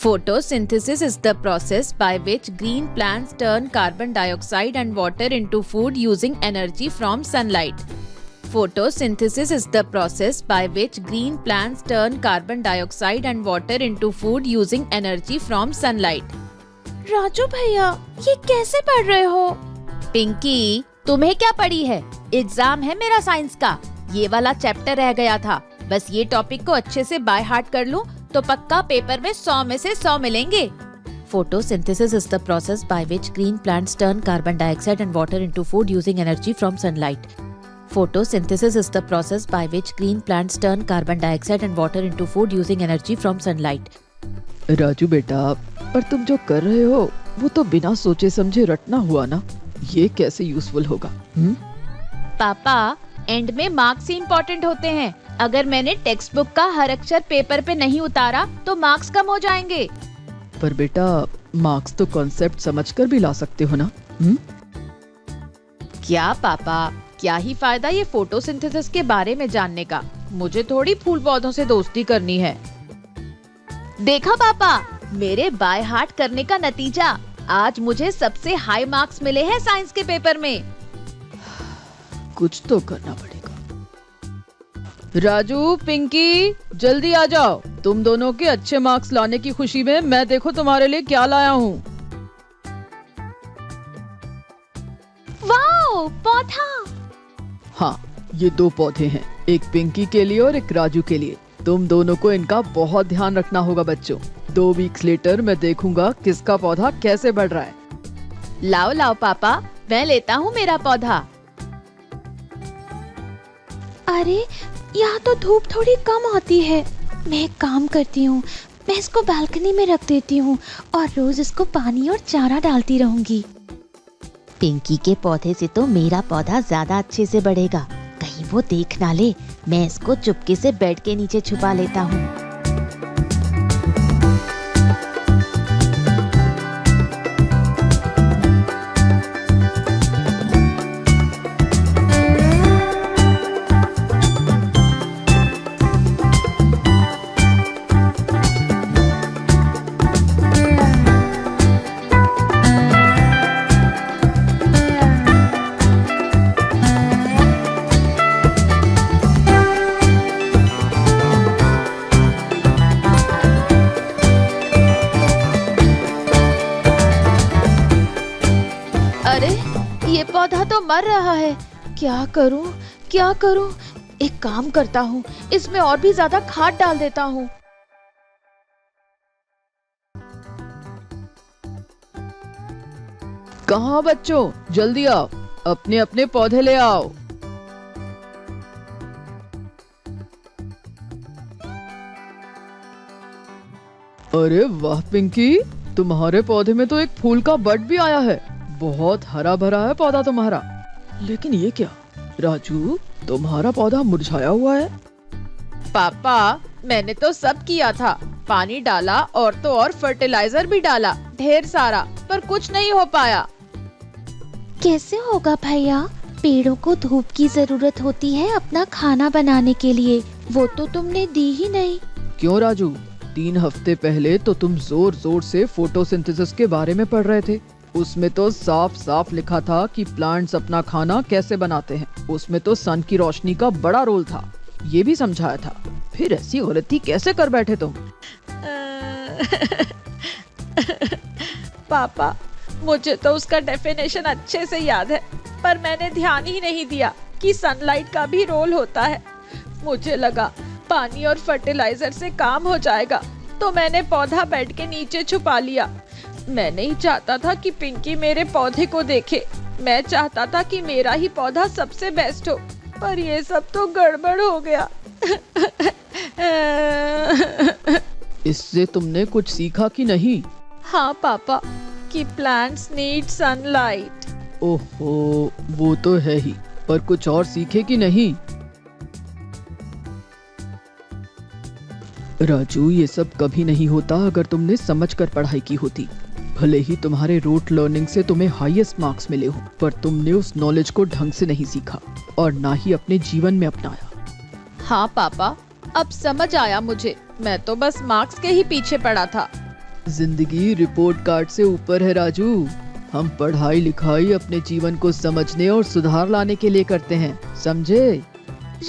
Photosynthesis is the process by which green plants turn carbon dioxide and water into food using energy from sunlight. Photosynthesis is the process by which green plants turn carbon dioxide and water into food using energy from sunlight. Raju भैया, ये कैसे पढ़ रहे हो? पिंकी, तुम्हें क्या पड़ी है? एग्जाम है मेरा साइंस का। ये वाला चैप्टर रह गया था। बस ये टॉपिक को अच्छे से बाय हार्ट कर लूं तो पक्का पेपर में 100 में से 100 मिलेंगे। Photosynthesis is the process by which green plants turn carbon dioxide and water into food using energy from sunlight. Photosynthesis is the process by which green plants turn carbon dioxide and water into food using energy from sunlight. Raju बेटा, पर तुम जो कर रहे हो वो तो बिना सोचे समझे रटना हुआ ना। ये कैसे यूजफुल होगा? पापा, एंड में मार्क्स ही इम्पोर्टेंट होते हैं। अगर मैंने टेक्स्ट बुक का हर अक्षर पेपर पे नहीं उतारा तो मार्क्स कम हो जाएंगे। पर बेटा, मार्क्स तो कॉन्सेप्ट समझकर भी ला सकते हो ना। क्या पापा, क्या ही फायदा ये फोटोसिंथेसिस के बारे में जानने का। मुझे थोड़ी फूल पौधों से दोस्ती करनी है। देखा पापा, मेरे बाय हार्ट करने का नतीजा। आज मुझे सबसे हाई मार्क्स मिले हैं साइंस के पेपर में। कुछ तो करना पड़ेगा। राजू, पिंकी, जल्दी आ जाओ। तुम दोनों के अच्छे मार्क्स लाने की खुशी में मैं देखो तुम्हारे लिए क्या लाया हूँ। वाओ, पौधा! हाँ, ये 2 पौधे हैं, एक पिंकी के लिए और एक राजू के लिए। तुम दोनों को इनका बहुत ध्यान रखना होगा बच्चों। 2 वीक्स लेटर मैं देखूंगा किसका पौधा कैसे बढ़ रहा है। लाओ लाओ पापा, मैं लेता हूँ मेरा पौधा। अरे, यहाँ तो धूप थोड़ी कम होती है। मैं एक काम करती हूँ, मैं इसको बालकनी में रख देती हूँ और रोज इसको पानी और चारा डालती रहूंगी। पिंकी के पौधे से तो मेरा पौधा ज्यादा अच्छे से बढ़ेगा। कहीं वो देख ना ले। मैं इसको चुपके से बेड के नीचे छुपा लेता हूँ। अरे, ये पौधा तो मर रहा है। क्या करूं, क्या करूं? एक काम करता हूँ, इसमें और भी ज्यादा खाद डाल देता हूँ। कहाँ बच्चों, जल्दी आओ, अपने अपने पौधे ले आओ। अरे वाह पिंकी, तुम्हारे पौधे में तो एक फूल का बड भी आया है। बहुत हरा भरा है पौधा तुम्हारा। लेकिन ये क्या राजू, तुम्हारा पौधा मुरझाया हुआ है। पापा, मैंने तो सब किया था। पानी डाला और तो और फर्टिलाइजर भी डाला, ढेर सारा, पर कुछ नहीं हो पाया। कैसे होगा भैया? पेड़ों को धूप की जरूरत होती है अपना खाना बनाने के लिए। वो तो तुमने दी ही नहीं। क्यों राजू, 3 हफ्ते पहले तो तुम जोर जोर से फोटोसिंथेसिस के बारे में पढ़ रहे थे। उसमें तो साफ साफ लिखा था कि प्लांट्स अपना खाना कैसे बनाते हैं। उसमें तो सन की रोशनी का बड़ा रोल था, ये भी समझाया था। फिर ऐसी गलती कैसे कर बैठे तुम? पापा, मुझे तो उसका डेफिनेशन अच्छे से याद है, पर मैंने ध्यान ही नहीं दिया कि सनलाइट का भी रोल होता है। मुझे लगा पानी और फर्टिलाइजर से काम हो जाएगा, तो मैंने पौधा बेड के नीचे छुपा लिया। मैं नहीं चाहता था कि पिंकी मेरे पौधे को देखे। मैं चाहता था कि मेरा ही पौधा सबसे बेस्ट हो, पर ये सब तो गड़बड़ हो गया। इससे तुमने कुछ सीखा कि नहीं? हाँ पापा, कि प्लांट्स नीड सनलाइट। ओहो, वो तो है ही, पर कुछ और सीखे कि नहीं? राजू, ये सब कभी नहीं होता अगर तुमने समझकर पढ़ाई की होती। भले ही तुम्हारे रूट लर्निंग से तुम्हें हाईएस्ट मार्क्स मिले हो, पर तुमने उस नॉलेज को ढंग से नहीं सीखा और ना ही अपने जीवन में अपनाया। हाँ पापा, अब समझ आया मुझे। मैं तो बस मार्क्स के ही पीछे पड़ा था। जिंदगी रिपोर्ट कार्ड से ऊपर है राजू। हम पढ़ाई लिखाई अपने जीवन को समझने और सुधार लाने के लिए करते हैं, समझे?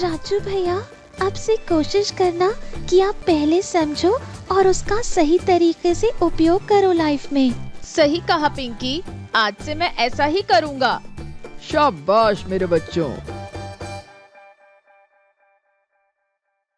राजू भैया, अब से कोशिश करना कि आप पहले समझो और उसका सही तरीके से उपयोग करो लाइफ में। सही कहा पिंकी, आज से मैं ऐसा ही करूँगा। शाबाश मेरे बच्चों।